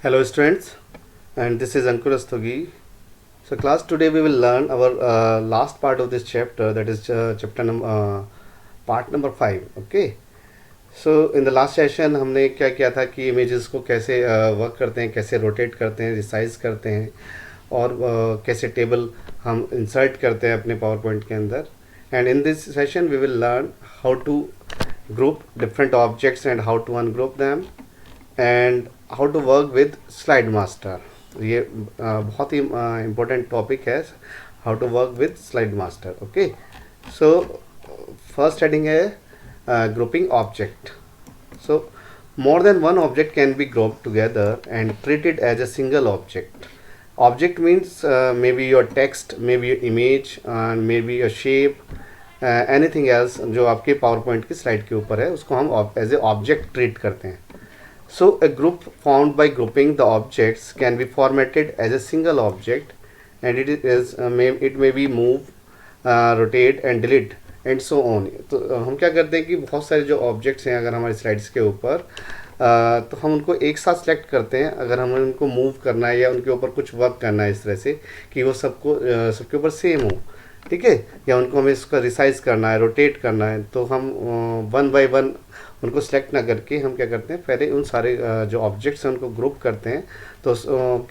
Hello students, and this is Ankur Rastogi. So class, today we will learn our last part of this chapter, that is chapter number part number 5. Okay. So in the last session हमने क्या किया था कि images को कैसे work करते हैं, कैसे रोटेट करते हैं, रिसाइज करते हैं और कैसे टेबल हम इंसर्ट करते हैं अपने पावर पॉइंट के अंदर. And in this session we will learn how to group different objects and how to ungroup them and how to work with slide master. ये बहुत ही इम्पोर्टेंट टॉपिक है, how to work with slide master. Okay, so first heading है grouping object. So more than one object can be grouped together and treated as a single object. Object means maybe your text, maybe your image, and maybe a shape, anything else जो आपके power point की slide के ऊपर है उसको हम as a object treat करते हैं. So a group formed by grouping the objects can be formatted as a single object, and it may be move, rotate and delete and so on. तो हम क्या करते हैं कि बहुत सारे जो ऑब्जेक्ट्स हैं अगर हमारी स्लाइड्स के ऊपर तो हम उनको एक साथ सेलेक्ट करते हैं. अगर हमें उनको मूव करना है या उनके ऊपर कुछ वर्क करना है इस तरह से कि वो सबके ऊपर सेम हो, ठीक है, या उनको हमें इसका रिसाइज करना है, रोटेट करना है, तो हम वन बाय वन उनको सेलेक्ट ना करके हम क्या करते हैं, पहले उन सारे जो ऑब्जेक्ट्स हैं उनको ग्रुप करते हैं. तो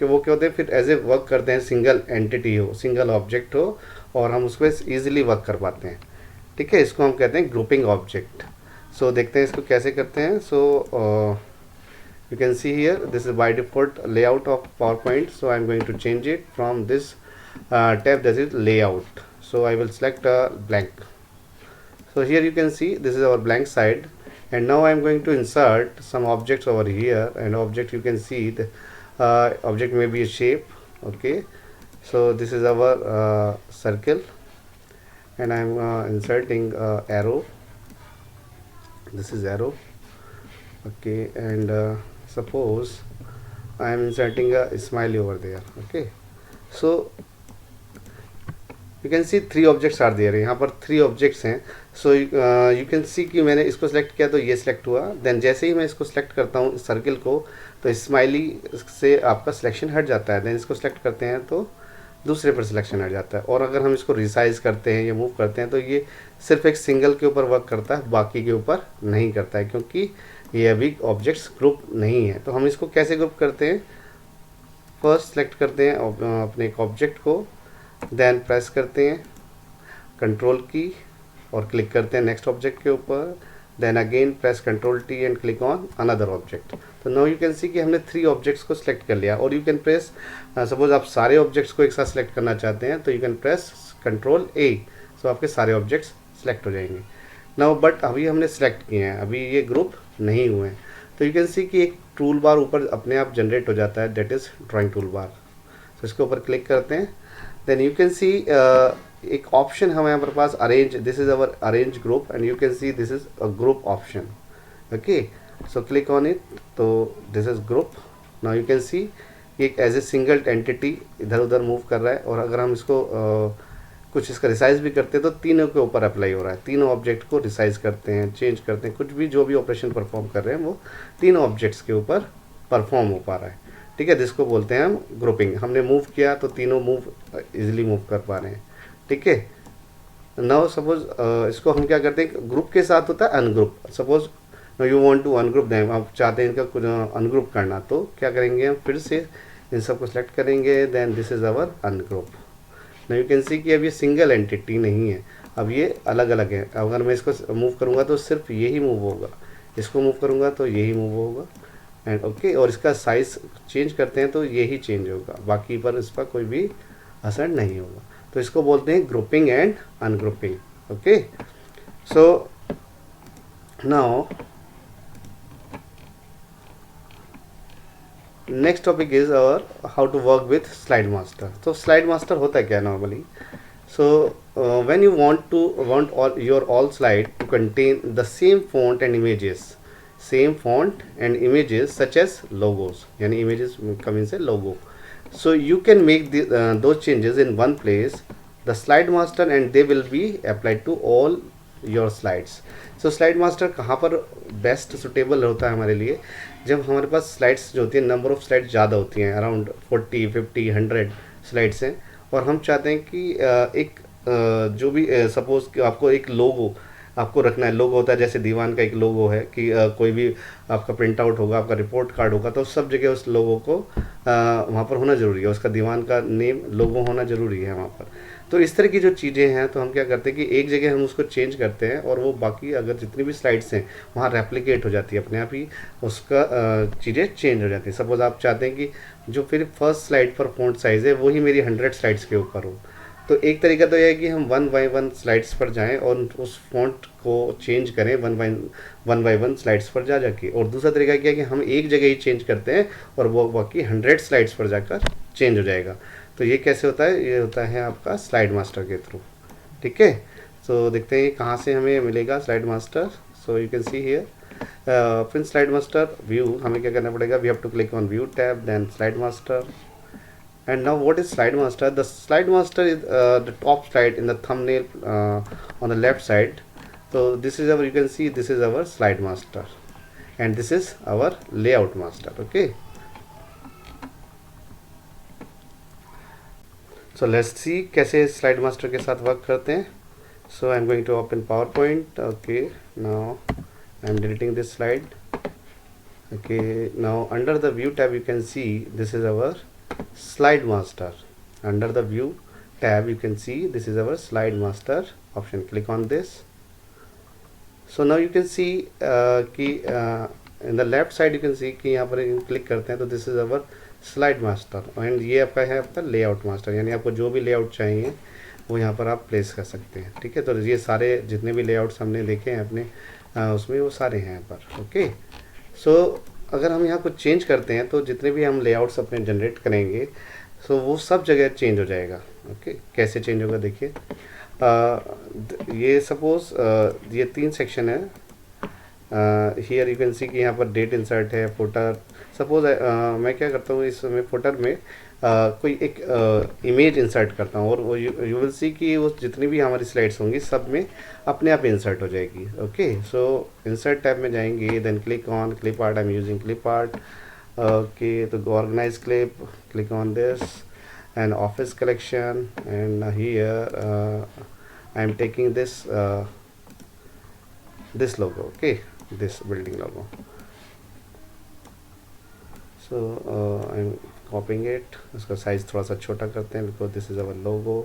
वो क्या होते हैं, फिर एज ए वर्क करते हैं, सिंगल एंटिटी हो, सिंगल ऑब्जेक्ट हो और हम उसको ईजिली वर्क कर पाते हैं. ठीक है, इसको हम कहते हैं ग्रुपिंग ऑब्जेक्ट. सो देखते हैं इसको कैसे करते हैं. सो you can see here, this is by default layout of PowerPoint. So I am going to change it from this tab, that is layout. So I will select blank. So here you can see this is our blank side, and now I am going to insert some objects over here. And object, you can see the object may be a shape. Okay, so this is our circle, and I am inserting arrow. This is arrow. Okay, and suppose I am inserting a smiley over there. Okay, so you can see 3 objects are there. यहाँ पर 3 objects हैं. So you can see कि मैंने इसको select किया तो ये select हुआ. Then जैसे ही मैं इसको select करता हूँ सर्किल को तो स्माइली से आपका सिलेक्शन हट जाता है. Then इसको select करते हैं तो दूसरे पर सिलेक्शन हट जाता है. और अगर हम इसको रिसाइज करते हैं या मूव करते हैं तो ये सिर्फ एक सिंगल के ऊपर वर्क करता है, बाकी के ऊपर नहीं करता है, क्योंकि ये अभी ऑब्जेक्ट्स ग्रुप नहीं है. तो हम इसको कैसे ग्रुप करते हैं, फर्स्ट सेलेक्ट करते हैं अपने एक ऑब्जेक्ट को, देन प्रेस करते हैं कंट्रोल की और क्लिक करते हैं नेक्स्ट ऑब्जेक्ट के ऊपर, then again press control T and click on another object. तो नाउ यू कैन सी कि हमने 3 ऑब्जेक्ट्स को सिलेक्ट कर लिया. और यू कैन प्रेस, सपोज आप सारे ऑब्जेक्ट्स को एक साथ सेलेक्ट करना चाहते हैं तो you can press control A. So आपके सारे ऑब्जेक्ट्स सेलेक्ट हो जाएंगे. नाउ बट अभी हमने सेलेक्ट किए हैं, अभी ये ग्रुप नहीं हुए हैं. तो यू कैन सी कि एक टूल बार ऊपर अपने आप जनरेट हो जाता है, that is drawing tool bar. तो इसके ऊपर क्लिक करते हैं. देन यू कैन सी एक ऑप्शन हमारे यहाँ पास arrange, this is our arrange group, and you can see this is a group option. Okay, so click on it. तो this is group. Now you can see एक as a single entity इधर उधर move कर रहा है. और अगर हम इसको कुछ इसका रिसाइज भी करते हैं तो तीनों के ऊपर अप्लाई हो रहा है. तीनों ऑब्जेक्ट को रिसाइज करते हैं, चेंज करते हैं, कुछ भी जो भी ऑपरेशन परफॉर्म कर रहे हैं वो तीनों ऑब्जेक्ट्स के ऊपर परफॉर्म हो पा रहा है. ठीक है, जिसको बोलते हैं हम ग्रुपिंग. हमने मूव किया तो तीनों मूव इजीली मूव कर पा रहे हैं. ठीक है, नाउ सपोज इसको हम क्या करते हैं, ग्रुप के साथ होता है ungroup. Suppose you want to ungroup them, आप चाहते हैं इनका कुछ अनग्रुप करना, तो क्या करेंगे हम, फिर से इन सबको सेलेक्ट करेंगे. Then this is our ungroup. Now you can see कि अब ये सिंगल एंटिटी नहीं है, अब ये अलग अलग है. अगर मैं इसको मूव करूँगा तो सिर्फ यही मूव होगा, इसको मूव करूँगा तो यही मूव होगा. एंड ओके, और इसका साइज चेंज करते हैं तो यही चेंज होगा, बाकी पर इसका कोई भी असर नहीं होगा. तो इसको बोलते हैं grouping and ungrouping. Okay, so now next topic is our how to work with slide master. तो स्लाइड मास्टर होता है क्या normally. So when you want all your all slide to contain the same font and images, same font and images such as logos, यानी images come in से logo. So you can make those changes in one place, the slide master, and they will be applied to all your slides. So slide master कहाँ पर best suitable होता है हमारे लिए, जब हमारे पास स्लाइड्स जो होती है, नंबर ऑफ़ स्लाइड्स ज़्यादा होती हैं, अराउंड 40, 50, 100 स्लाइड्स हैं, और हम चाहते हैं कि एक जो भी सपोज़ कि आपको एक लोगो आपको रखना है। लोगो होता है जैसे दीवान का एक लोगो है कि कोई भी आपका प्रिंट आउट होगा, आपका रिपोर्ट कार्ड होगा, तो सब जगह उस लोगो को वहाँ पर होना ज़रूरी है, उसका दीवान का नेम लोगो होना ज़रूरी है वहाँ पर। तो इस तरह की जो चीज़ें हैं, तो हम क्या करते हैं कि एक जगह हम उसको चेंज करते हैं, और वो बाकी अगर जितनी भी स्लाइड्स हैं वहाँ रेप्लिकेट हो जाती है, अपने आप ही उसका चीज़ें चेंज हो जाती हैं। सपोज़ आप चाहते हैं कि जो फिर फर्स्ट स्लाइड पर फ़ॉन्ट साइज़ है वही मेरी 100 स्लाइड्स के ऊपर हो, तो एक तरीका तो यह है कि हम वन बाय वन स्लाइड्स पर जाएं और उस फ़ॉन्ट को चेंज करें वन बाय वन स्लाइड्स पर जा जाके। और दूसरा तरीका क्या है कि हम एक जगह ही चेंज करते हैं और वो बाकी 100 स्लाइड्स पर जाकर चेंज हो जाएगा। तो ये कैसे होता है? ये होता है आपका स्लाइड मास्टर के थ्रू। ठीक है, तो देखते हैं कहाँ से हमें मिलेगा slide master. So you can see here फिर स्लाइड मास्टर व्यू। हमें क्या करना पड़ेगा? We have to click on view tab, then slide master. And now what is slide master? The slide master is the top slide in the thumbnail on the left side. So this is our, you can see this is our slide master, and this is our layout master. Okay, so let's see कैसे slide master के साथ work करते हैं. So I'm going to open PowerPoint. Okay, now I'm deleting this slide. Okay, now under the view tab you can see this is our slide master. Under the view tab you can see this is our slide master option. Click on this. So now you can see कि in the left side you can see कि यहाँ पर click करते हैं तो this is our slide master, and ये आपका है आपका layout master, यानी आपको जो भी लेआउट चाहिए वो यहाँ पर आप प्लेस कर सकते हैं. ठीक है, तो ये सारे जितने भी लेआउट्स हमने देखे हैं अपने उसमें वो सारे हैं यहाँ पर. ओके, सो अगर हम यहाँ कुछ चेंज करते हैं तो जितने भी हम लेआउट्स अपने जनरेट करेंगे सो वो सब जगह चेंज हो जाएगा. ओके, कैसे चेंज होगा देखिए. ये सपोज ये 3 सेक्शन है. हियर यू कैन सी कि यहाँ पर डेट इंसर्ट है, फुटर. सपोज मैं क्या करता हूँ इसमें फुटर में कोई एक इमेज इंसर्ट करता हूँ, और वो यू विल सी कि वो जितनी भी हमारी स्लाइड्स होंगी सब में अपने आप इंसर्ट हो जाएगी. ओके, सो इंसर्ट टैब में जाएंगे, then click on clip art. I am using clip art. Okay, तो organise clip, click on this, and office collection, and here I am taking this this logo. Okay, this building logo. So I'm copying it. इसका size थोड़ा सा छोटा करते हैं because this is our logo.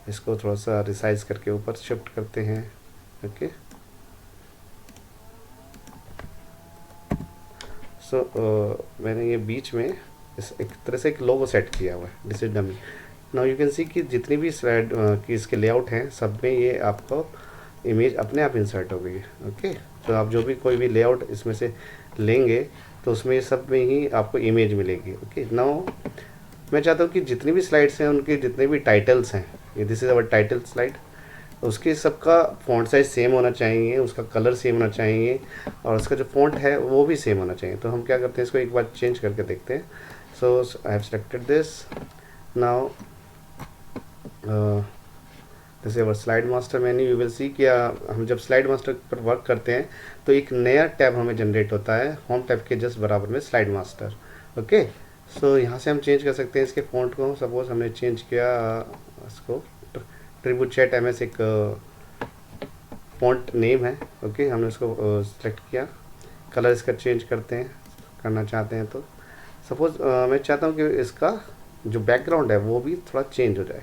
इसको थोड़ा सा रिसाइज करके ऊपर शिफ्ट करते हैं. ओके, सो मैंने ये बीच में इस एक तरह से एक लोगो सेट किया हुआ है. This is dummy. Now you can see कि जितनी भी स्लाइड की इसके लेआउट हैं सब में ये आपको इमेज अपने आप इंसर्ट हो गई है. ओके, तो आप जो भी कोई भी लेआउट इसमें से लेंगे तो उसमें सब में ही आपको इमेज मिलेगी. ओके, नाउ मैं चाहता हूँ कि जितनी भी स्लाइड्स हैं उनके जितने भी टाइटल्स हैं, ये this is our title slide, उसके सबका फ़ॉन्ट साइज़ सेम होना चाहिए, उसका कलर सेम होना चाहिए, और उसका जो फ़ॉन्ट है वो भी सेम होना चाहिए. तो हम क्या करते हैं, इसको एक बार चेंज करके देखते हैं. So I have selected this. Now this is our slide master menu. You will see कि हम जब slide master पर वर्क करते हैं तो एक नया टैब हमें जनरेट होता है होम टैब के जस्ट बराबर में, slide master. ओके, सो यहाँ से हम चेंज कर सकते हैं इसके फ़ॉन्ट को. सपोज हमने चेंज किया इसको ट्रिब्यूट चैट MS एक फ़ॉन्ट नेम है. ओके, हमने उसको सेलेक्ट किया. कलर इसका चेंज करते हैं, करना चाहते हैं तो सपोज मैं चाहता हूँ कि इसका जो बैकग्राउंड है वो भी थोड़ा चेंज हो जाए.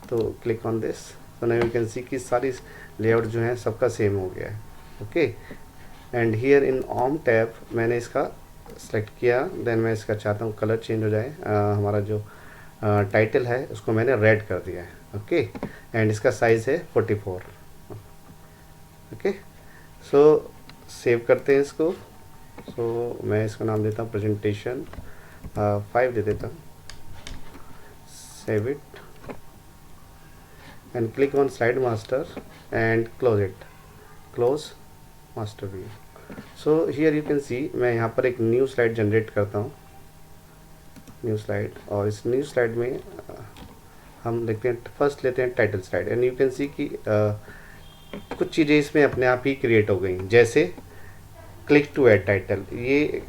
तो क्लिक ऑन दिस. तो नाउ यू कैन सी कि सारी लेआउट जो है सबका सेम हो गया है. Okay, and here in home tab मैंने इसका सेलेक्ट किया, देन मैं इसका चाहता हूँ कलर चेंज हो जाए. हमारा जो टाइटल है उसको मैंने रेड कर दिया है. ओके, एंड इसका साइज़ है 44. ओके, सो सेव करते हैं इसको. सो मैं इसका नाम देता हूँ प्रेजेंटेशन 5 दे देता हूँ. Save it and click on slide master and close it. Close master view. So here you can सी मैं यहाँ पर एक न्यू स्लाइड जनरेट करता हूँ, न्यू स्लाइड. और इस न्यू स्लाइड में हम देखते हैं, फर्स्ट लेते हैं title slide, and you can see कि कुछ चीज़ें इसमें अपने आप ही क्रिएट हो गई, जैसे क्लिक टू ऐड टाइटल. ये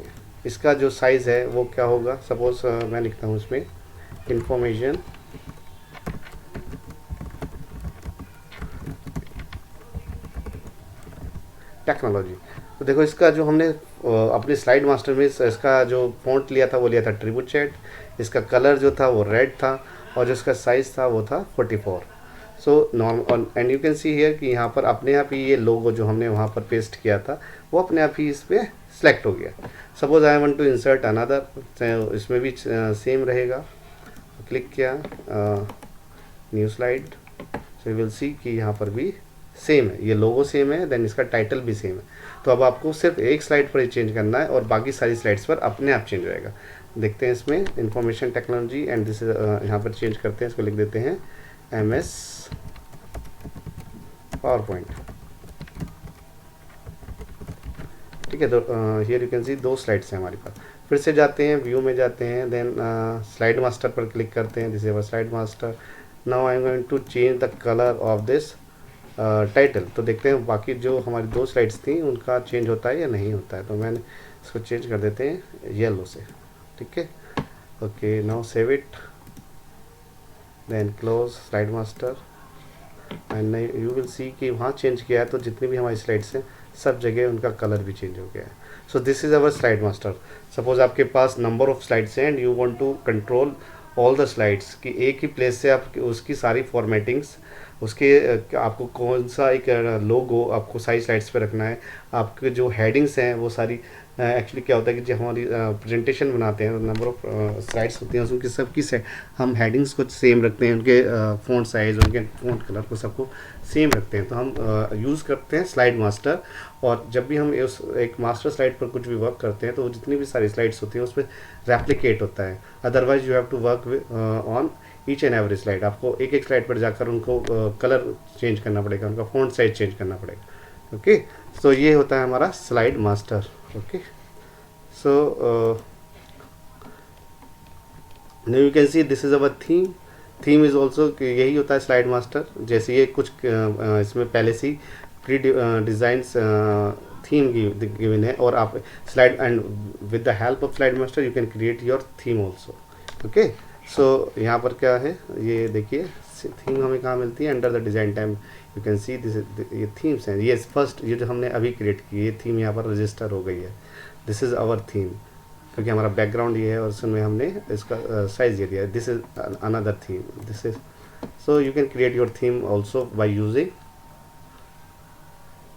इसका जो साइज़ है वो क्या होगा, सपोज मैं लिखता हूँ इसमें इंफॉर्मेशन टेक्नोलॉजी। तो देखो इसका जो हमने अपने स्लाइड मास्टर में इसका जो फॉन्ट लिया था वो लिया था ट्रिबूचेट, इसका कलर जो था वो रेड था, और जो इसका साइज़ था वो था 44। So normal, and you can see here कि यहाँ पर अपने आप ही ये लोगो जो हमने वहाँ पर पेस्ट किया था वो अपने आप ही इस पर सेलेक्ट हो गया। Suppose I want to insert another, इसमें भी सेम रहेगा, क्लिक किया new slide, so you will see कि यहाँ पर भी सेम है, ये लोगो सेम है, देन इसका टाइटल भी सेम है। तो अब आपको सिर्फ एक स्लाइड पर ही चेंज करना है और बाकी सारी स्लाइड्स पर अपने आप चेंज रहेगा। देखते हैं इसमें इंफॉर्मेशन टेक्नोलॉजी एंड दिस यहाँ पर चेंज करते हैं, इसको लिख देते हैं MS पावर पॉइंट। ठीक है, तो here you can C 2 slides हैं हमारे पास। फिर से जाते हैं व्यू में, जाते हैं देन स्लाइड मास्टर पर क्लिक करते हैं, this is our slide master. Now I am going to change the colour of this title. तो देखते हैं बाकी जो हमारी 2 स्लाइड्स थी उनका चेंज होता है या नहीं होता है। तो मैंने इसको चेंज कर देते हैं येलो से। ठीक है, okay, now save it, then close slide master and you will see कि वहाँ चेंज किया है, तो जितनी भी हमारी स्लाइड्स हैं सब जगह उनका कलर भी चेंज हो गया है। So this is our slide master. Suppose आपके पास नंबर ऑफ स्लाइड्स हैं and you want to control all the slides कि एक ही प्लेस से आप उसकी सारी फॉर्मेटिंग्स, उसके आपको कौन सा एक लोगो आपको सारी स्लाइड्स पे रखना है, आपके जो हेडिंग्स हैं वो सारी एक्चुअली क्या होता है कि जब हमारी प्रेजेंटेशन बनाते हैं, नंबर ऑफ स्लाइड्स होती हैं उसकी सबकी से हम हेडिंग्स को सेम रखते हैं, उनके फ़ॉन्ट साइज़, उनके फ़ॉन्ट कलर को सबको सेम रखते हैं। तो हम यूज़ करते हैं स्लाइड मास्टर, और जब भी हम उस एक मास्टर स्लाइड पर कुछ भी वर्क करते हैं तो जितनी भी सारी स्लाइड्स होती हैं उस पर रेप्लिकेट होता है। Otherwise you have to work on each and every slide. आपको एक एक स्लाइड पर जाकर उनको कलर चेंज करना पड़ेगा, उनका फ़ॉन्ट साइज चेंज करना पड़ेगा। ओके, तो ये होता है हमारा slide master. Okay, so now you can see this is our theme. Theme is also, यही होता है स्लाइड मास्टर। जैसे ये कुछ इसमें पहले से ही प्री डिज़ाइंस थीम गिवन है, और आप slide and with the help of slide master you can create your theme also. Okay, so यहाँ पर क्या है, ये देखिए थीम हमें कहाँ मिलती है, under the design time you can see this, ये थीम्स हैं। ये फर्स्ट ये जो हमने अभी क्रिएट की ये थीम यहाँ पर रजिस्टर हो गई है। दिस इज़ आवर थीम, क्योंकि हमारा बैकग्राउंड ये है और उसमें हमने इसका साइज ये दिया है। This is another theme, this is, so you can create your theme also by using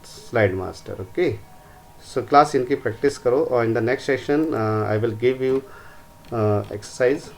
slide master. Okay, so class इनकी प्रैक्टिस करो, और in the next session I will give you exercise